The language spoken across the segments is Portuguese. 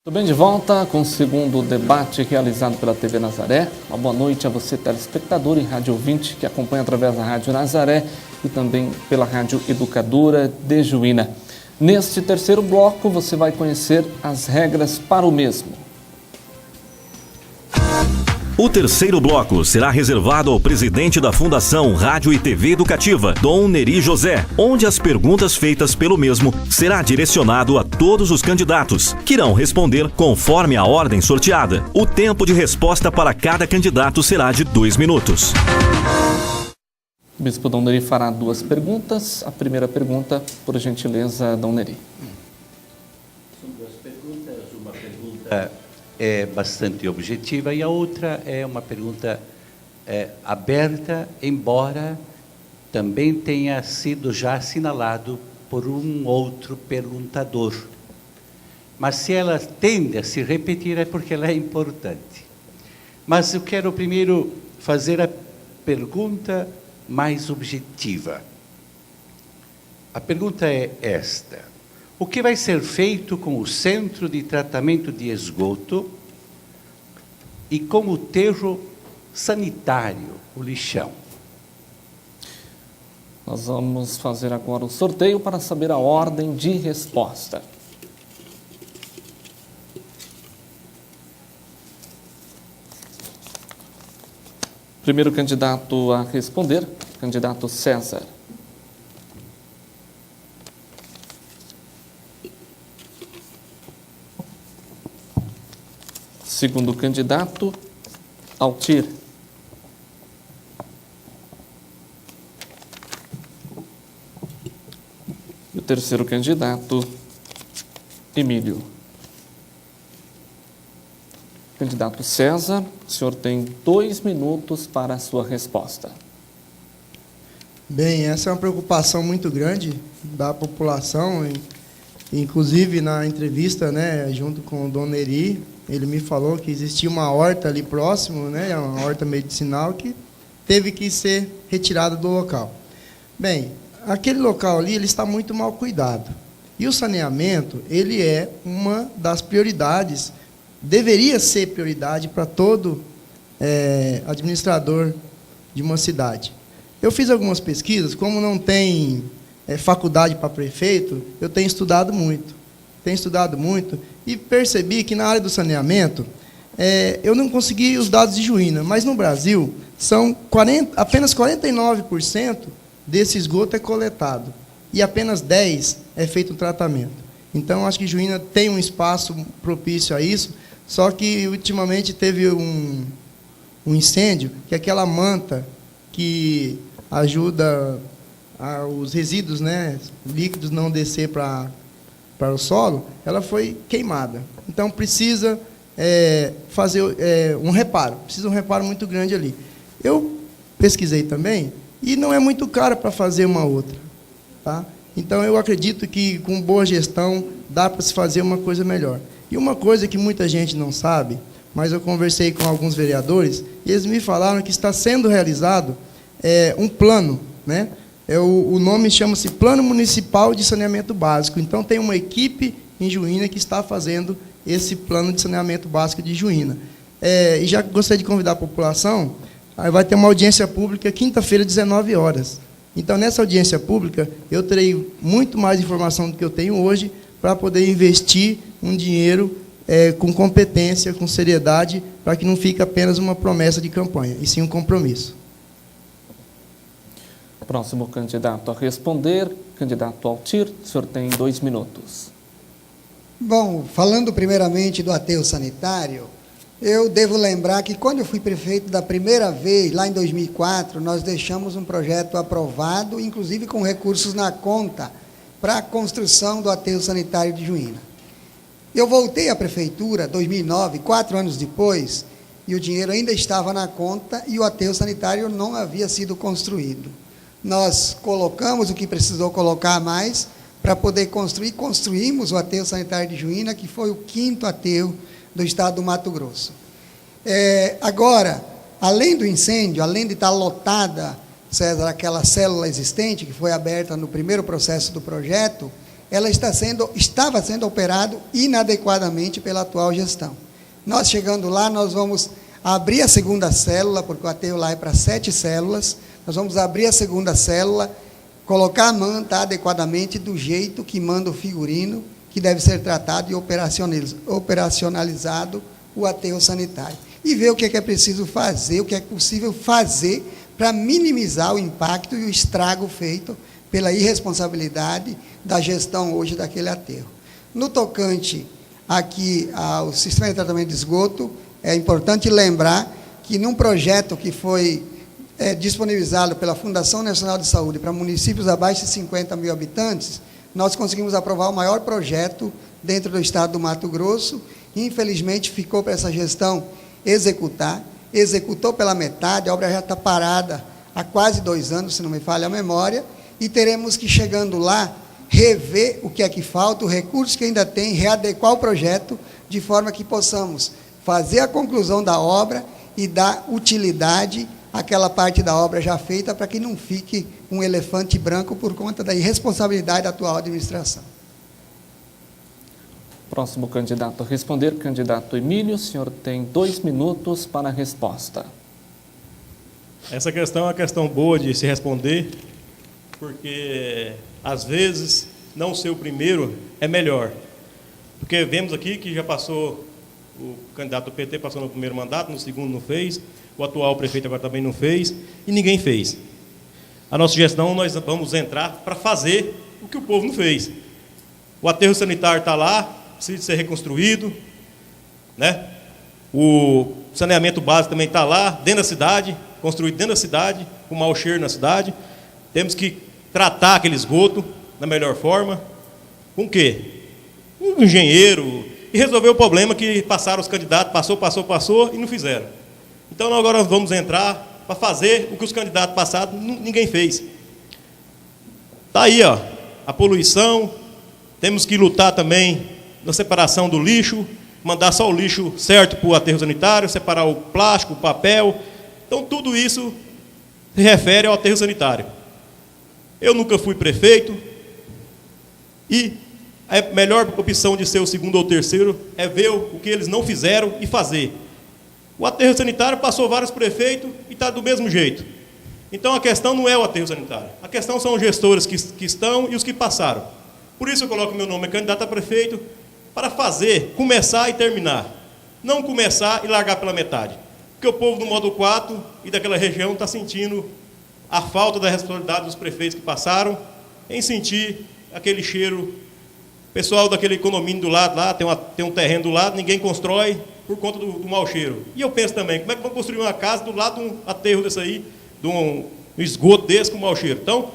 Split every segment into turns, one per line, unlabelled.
Tudo bem, de volta com o segundo debate realizado pela TV Nazaré. Uma boa noite a você, telespectador e rádio ouvinte, que acompanha através da Rádio Nazaré e também pela Rádio Educadora de Juína. Neste terceiro bloco, você vai conhecer as regras para o mesmo.
O terceiro bloco será reservado ao presidente da Fundação Rádio e TV Educativa, Dom Neri José, onde as perguntas feitas pelo mesmo será direcionado a todos os candidatos, que irão responder conforme a ordem sorteada. O tempo de resposta para cada candidato será de 2 minutos.
O Bispo Dom Neri fará 2 perguntas. A primeira pergunta, por gentileza, Dom Neri.
São 2 perguntas. Uma pergunta é bastante objetiva e a outra é uma pergunta aberta, embora também tenha sido já assinalado por um outro perguntador. Mas se ela tende a se repetir é porque ela é importante. Mas eu quero primeiro fazer a pergunta mais objetiva. A pergunta é esta: o que vai ser feito com o centro de tratamento de esgoto e com o aterro sanitário, o lixão?
Nós vamos fazer agora o sorteio para saber a ordem de resposta. Primeiro candidato a responder, candidato César. Segundo candidato, Altir. E o terceiro candidato, Emílio. Candidato César, o senhor tem 2 minutos para a sua resposta.
Bem, essa é uma preocupação muito grande da população. Inclusive, na entrevista, junto com o Dom Neri, ele me falou que existia uma horta ali próximo, uma horta medicinal, que teve que ser retirada do local. Bem, aquele local ali ele está muito mal cuidado. E o saneamento, ele é uma das prioridades, deveria ser prioridade para todo administrador de uma cidade. Eu fiz algumas pesquisas, como não tem faculdade para prefeito, eu tenho estudado muito. E percebi que na área do saneamento, eu não consegui os dados de Juína, mas no Brasil, apenas 49% desse esgoto é coletado e apenas 10% é feito o tratamento. Então, acho que Juína tem um espaço propício a isso, só que ultimamente teve um incêndio, que é aquela manta que ajuda os resíduos líquidos não descer para o solo, ela foi queimada. Então, precisa fazer um reparo. Precisa um reparo muito grande ali. Eu pesquisei também, e não é muito caro para fazer uma outra. Tá? Então, eu acredito que, com boa gestão, dá para se fazer uma coisa melhor. E uma coisa que muita gente não sabe, mas eu conversei com alguns vereadores, e eles me falaram que está sendo realizado um plano, o nome chama-se Plano Municipal de Saneamento Básico. Então, tem uma equipe em Juína que está fazendo esse plano de saneamento básico de Juína. E já gostaria de convidar a população, vai ter uma audiência pública quinta-feira, 19 horas. Então, nessa audiência pública, eu terei muito mais informação do que eu tenho hoje para poder investir um dinheiro com competência, com seriedade, para que não fique apenas uma promessa de campanha, e sim um compromisso.
Próximo candidato a responder, candidato Altir, o senhor tem 2 minutos.
Bom, falando primeiramente do aterro sanitário, eu devo lembrar que quando eu fui prefeito da primeira vez, lá em 2004, nós deixamos um projeto aprovado, inclusive com recursos na conta, para a construção do aterro sanitário de Juína. Eu voltei à prefeitura, 2009, 4 anos depois, e o dinheiro ainda estava na conta e o aterro sanitário não havia sido construído. Nós colocamos o que precisou colocar mais para poder construir. Construímos o aterro sanitário de Juína, que foi o 5º aterro do estado do Mato Grosso. Agora, além do incêndio, além de estar lotada, César, aquela célula existente que foi aberta no primeiro processo do projeto, estava sendo operado inadequadamente pela atual gestão. Nós chegando lá, nós vamos abrir a segunda célula, porque o aterro lá é para 7 células, nós vamos abrir a segunda célula, colocar a manta adequadamente do jeito que manda o figurino, que deve ser tratado e operacionalizado o aterro sanitário. E ver o que é preciso fazer, o que é possível fazer para minimizar o impacto e o estrago feito pela irresponsabilidade da gestão hoje daquele aterro. No tocante aqui ao sistema de tratamento de esgoto, é importante lembrar que num projeto que foi disponibilizado pela Fundação Nacional de Saúde para municípios abaixo de 50 mil habitantes, nós conseguimos aprovar o maior projeto dentro do estado do Mato Grosso. Infelizmente, ficou para essa gestão executou pela metade, a obra já está parada há quase 2 anos, se não me falha a memória, e teremos que, chegando lá, rever o que é que falta, o recurso que ainda tem, readequar o projeto, de forma que possamos fazer a conclusão da obra e dar utilidade àquela parte da obra já feita, para que não fique um elefante branco por conta da irresponsabilidade da atual administração.
Próximo candidato a responder, candidato Emílio, o senhor tem 2 minutos para a resposta.
Essa questão é uma questão boa de se responder, porque, às vezes, não ser o primeiro é melhor. Porque vemos aqui que já passou, o candidato do PT passou no primeiro mandato, no segundo não fez, o atual prefeito agora também não fez, e ninguém fez. A nossa gestão, nós vamos entrar para fazer o que o povo não fez. O aterro sanitário está lá, precisa ser reconstruído, né? O saneamento básico também está lá, dentro da cidade, construído dentro da cidade, com mau cheiro na cidade. Temos que tratar aquele esgoto da melhor forma. Com o quê? Um engenheiro, e resolver o problema que passaram os candidatos, passou e não fizeram. Então, agora vamos entrar para fazer o que os candidatos passados ninguém fez. Está aí, ó, a poluição. Temos que lutar também na separação do lixo, mandar só o lixo certo para o aterro sanitário, separar o plástico, o papel. Então, tudo isso se refere ao aterro sanitário. Eu nunca fui prefeito, e a melhor opção de ser o segundo ou terceiro é ver o que eles não fizeram e fazer. O aterro sanitário passou vários prefeitos e está do mesmo jeito. Então, a questão não é o aterro sanitário. A questão são os gestores que estão e os que passaram. Por isso eu coloco meu nome, candidato a prefeito, para fazer, começar e terminar. Não começar e largar pela metade. Porque o povo do Módulo 4 e daquela região está sentindo a falta da responsabilidade dos prefeitos que passaram, em sentir aquele cheiro. O pessoal daquele condomínio do lado lá, tem um terreno do lado, ninguém constrói por conta do mau cheiro. E eu penso também, como é que vão construir uma casa do lado de um aterro desse aí, de um esgoto desse com mau cheiro? Então,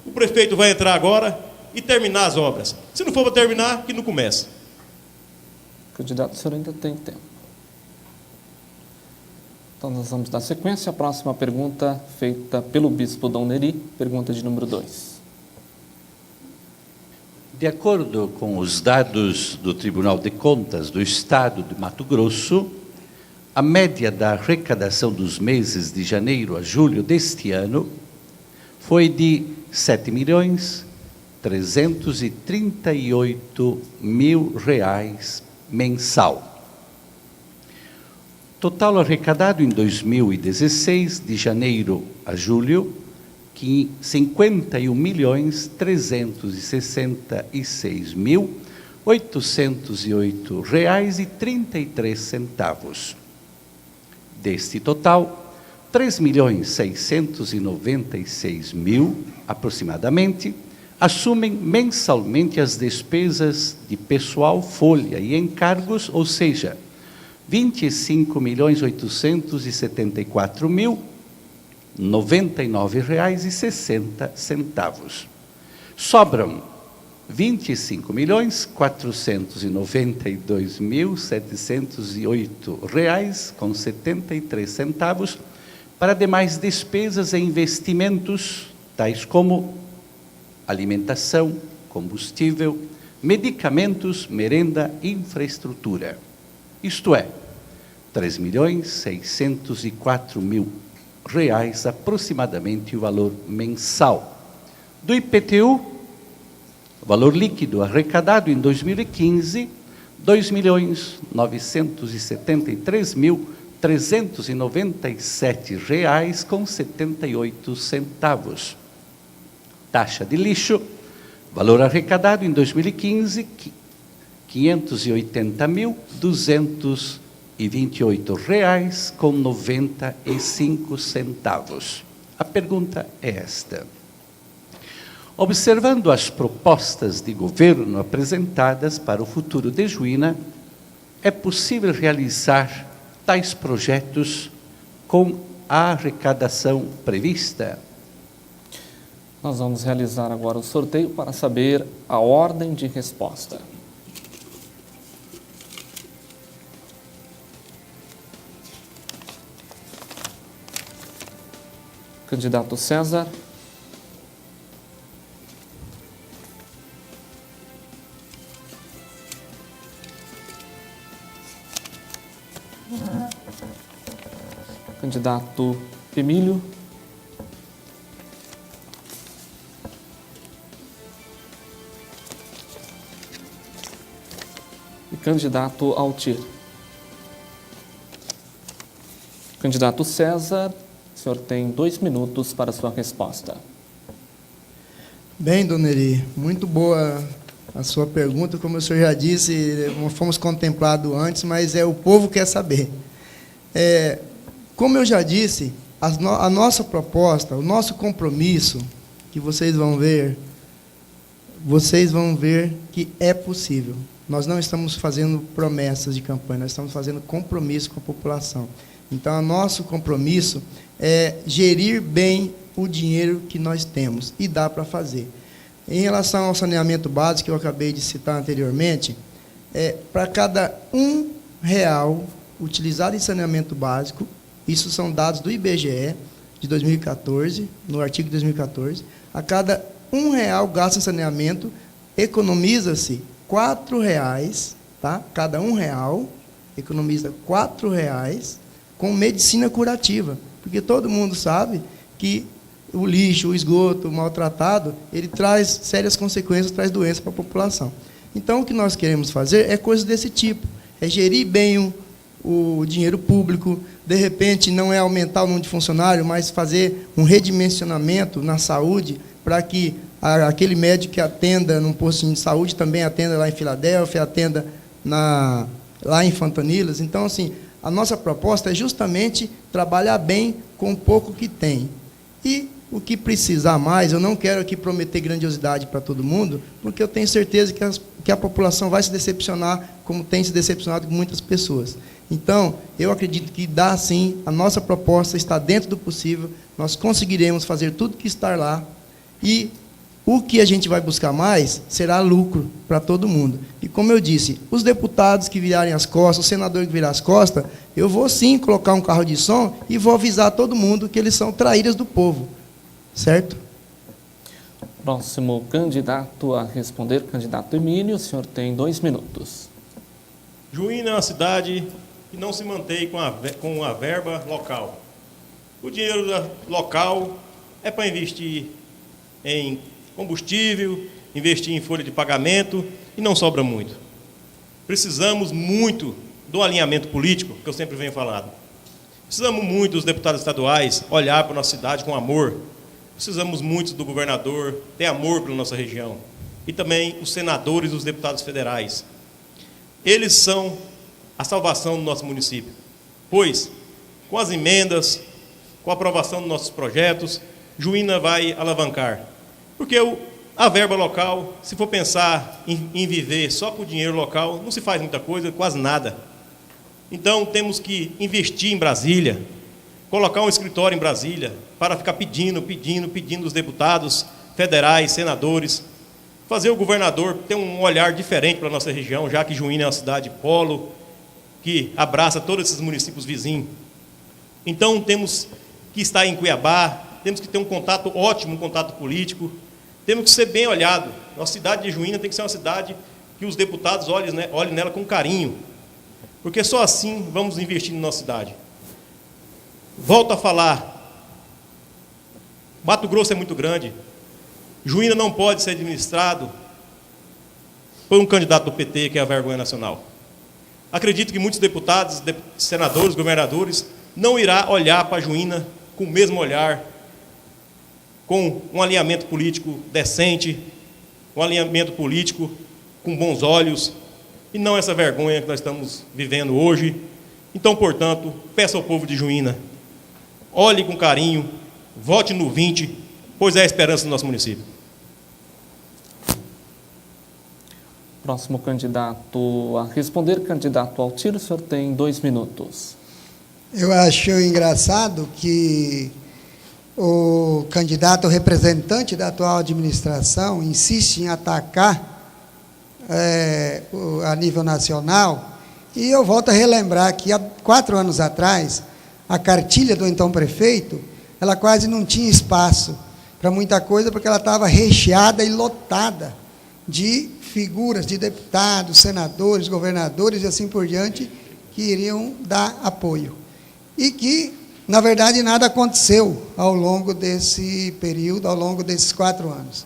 o prefeito vai entrar agora e terminar as obras. Se não for para terminar, que não comece.
Candidato, o senhor ainda tem tempo. Então, nós vamos dar sequência. A próxima pergunta feita pelo bispo Dom Neri, pergunta de número 2.
De acordo com os dados do Tribunal de Contas do Estado de Mato Grosso, a média da arrecadação dos meses de janeiro a julho deste ano foi de R$ 7.338.000 mensal. Total arrecadado em 2016, de janeiro a julho, R$ 51.366.808,33. Deste total, 3.696.000, aproximadamente, assumem mensalmente as despesas de pessoal, folha e encargos, ou seja, R$ 25.874.099,60. Sobram R$ 25.492.708,73 para demais despesas e investimentos, tais como alimentação, combustível, medicamentos, merenda e infraestrutura. Isto é, R$ 3.604.000 aproximadamente o valor mensal. Do IPTU, O valor líquido arrecadado em 2015, R$ 2.973.397,78. Taxa de lixo, valor arrecadado em 2015, R$ 580.228,95. A pergunta é esta. Observando as propostas de governo apresentadas para o futuro de Juína, é possível realizar tais projetos com a arrecadação prevista?
Nós vamos realizar agora o sorteio para saber a ordem de resposta. Candidato César. Candidato Emílio. E candidato Altir. Candidato César, o senhor tem 2 minutos para a sua resposta.
Bem, dona Eri, muito boa a sua pergunta. Como o senhor já disse, fomos contemplados antes, mas o povo quer saber. Como eu já disse, a nossa proposta, o nosso compromisso, que vocês vão ver que é possível. Nós não estamos fazendo promessas de campanha, nós estamos fazendo compromisso com a população. Então, o nosso compromisso é gerir bem o dinheiro que nós temos, e dá para fazer. Em relação ao saneamento básico, que eu acabei de citar anteriormente, para cada R$1 utilizado em saneamento básico, isso são dados do IBGE de 2014, no artigo de 2014, a cada R$1 gasto em saneamento, economiza-se R$4, tá? Cada R$1 economiza R$4 com medicina curativa, porque todo mundo sabe que o lixo, o esgoto maltratado, ele traz sérias consequências, traz doenças para a população. Então, o que nós queremos fazer é coisas desse tipo, é gerir bem o dinheiro público, de repente não é aumentar o número de funcionários, mas fazer um redimensionamento na saúde, para que aquele médico que atenda num postinho de saúde também atenda lá em Filadélfia, atenda lá em Fantanilas. Então, assim, a nossa proposta é justamente trabalhar bem com o pouco que tem. E o que precisar mais, eu não quero aqui prometer grandiosidade para todo mundo, porque eu tenho certeza que a população vai se decepcionar, como tem se decepcionado com muitas pessoas. Então, eu acredito que dá sim, a nossa proposta está dentro do possível, nós conseguiremos fazer tudo que está lá, e o que a gente vai buscar mais será lucro para todo mundo. E como eu disse, os deputados que virarem as costas, o senador que virar as costas, eu vou sim colocar um carro de som e vou avisar todo mundo que eles são traíras do povo. Certo?
Próximo candidato a responder, candidato Emílio, o senhor tem 2 minutos.
Juína é uma cidade que não se mantém com a verba local. O dinheiro local é para investir em combustível, investir em folha de pagamento, e não sobra muito. Precisamos muito do alinhamento político, que eu sempre venho falando. Precisamos muito dos deputados estaduais olhar para a nossa cidade com amor. Precisamos muito do governador ter amor pela nossa região. E também os senadores e os deputados federais. Eles são a salvação do nosso município. Pois, com as emendas, com a aprovação dos nossos projetos, Juína vai alavancar. Porque a verba local, se for pensar em viver só com o dinheiro local, não se faz muita coisa, quase nada. Então, temos que investir em Brasília, colocar um escritório em Brasília, para ficar pedindo os deputados federais, senadores, fazer o governador ter um olhar diferente para a nossa região, já que Juína é uma cidade polo, que abraça todos esses municípios vizinhos. Então, temos que estar em Cuiabá, temos que ter um contato ótimo, um contato político, temos que ser bem olhado. Nossa cidade de Juína tem que ser uma cidade que os deputados olhem nela com carinho, porque só assim vamos investir na nossa cidade. Volto a falar, Mato Grosso é muito grande, Juína não pode ser administrado por um candidato do PT, que é a vergonha nacional. Acredito que muitos deputados, senadores, governadores, não irá olhar para a Juína com o mesmo olhar, com um alinhamento político decente, um alinhamento político com bons olhos, e não essa vergonha que nós estamos vivendo hoje. Então, portanto, peço ao povo de Juína, olhe com carinho, vote no 20, pois é a esperança do nosso município.
Próximo candidato a responder, candidato Altir, o senhor tem 2 minutos.
Eu acho engraçado que o candidato representante da atual administração insiste em atacar a nível nacional, e eu volto a relembrar que há 4 anos atrás, a cartilha do então prefeito, ela quase não tinha espaço para muita coisa, porque ela estava recheada e lotada de figuras, de deputados, senadores, governadores e assim por diante, que iriam dar apoio. E que, na verdade, nada aconteceu ao longo desse período, ao longo desses 4 anos.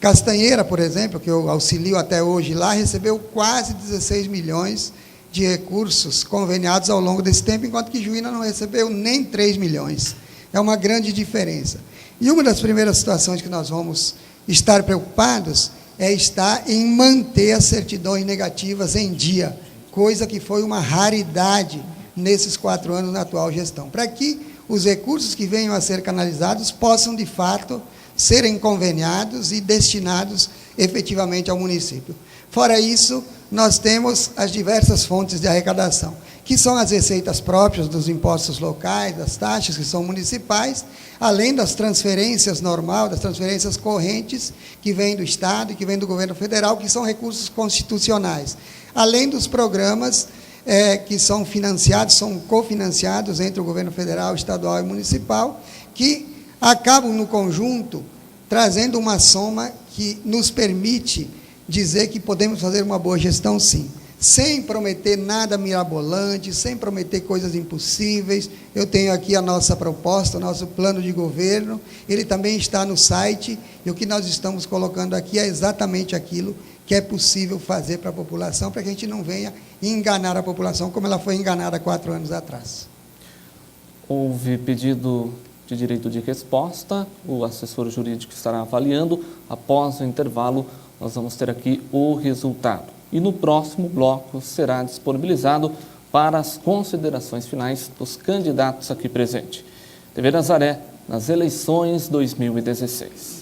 Castanheira, por exemplo, que eu auxilio até hoje lá, recebeu quase 16 milhões de recursos conveniados ao longo desse tempo, enquanto que Juína não recebeu nem 3 milhões. É uma grande diferença. E uma das primeiras situações que nós vamos estar preocupados é estar em manter as certidões negativas em dia, coisa que foi uma raridade nesses 4 anos na atual gestão, para que os recursos que venham a ser canalizados possam, de fato, serem conveniados e destinados efetivamente ao município. Fora isso, nós temos as diversas fontes de arrecadação, que são as receitas próprias dos impostos locais, das taxas que são municipais, além das transferências normais, das transferências correntes, que vêm do Estado e que vêm do governo federal, que são recursos constitucionais, além dos programas que são financiados, são cofinanciados entre o governo federal, estadual e municipal, que acabam, no conjunto, trazendo uma soma que nos permite dizer que podemos fazer uma boa gestão, sim, sem prometer nada mirabolante, sem prometer coisas impossíveis. Eu tenho aqui a nossa proposta, o nosso plano de governo, ele também está no site, e o que nós estamos colocando aqui é exatamente aquilo que é possível fazer para a população, para que a gente não venha enganar a população, como ela foi enganada 4 anos atrás.
Houve pedido de direito de resposta, o assessor jurídico estará avaliando. Após o intervalo, nós vamos ter aqui o resultado. E no próximo bloco será disponibilizado para as considerações finais dos candidatos aqui presentes. TV Nazaré, nas eleições 2016.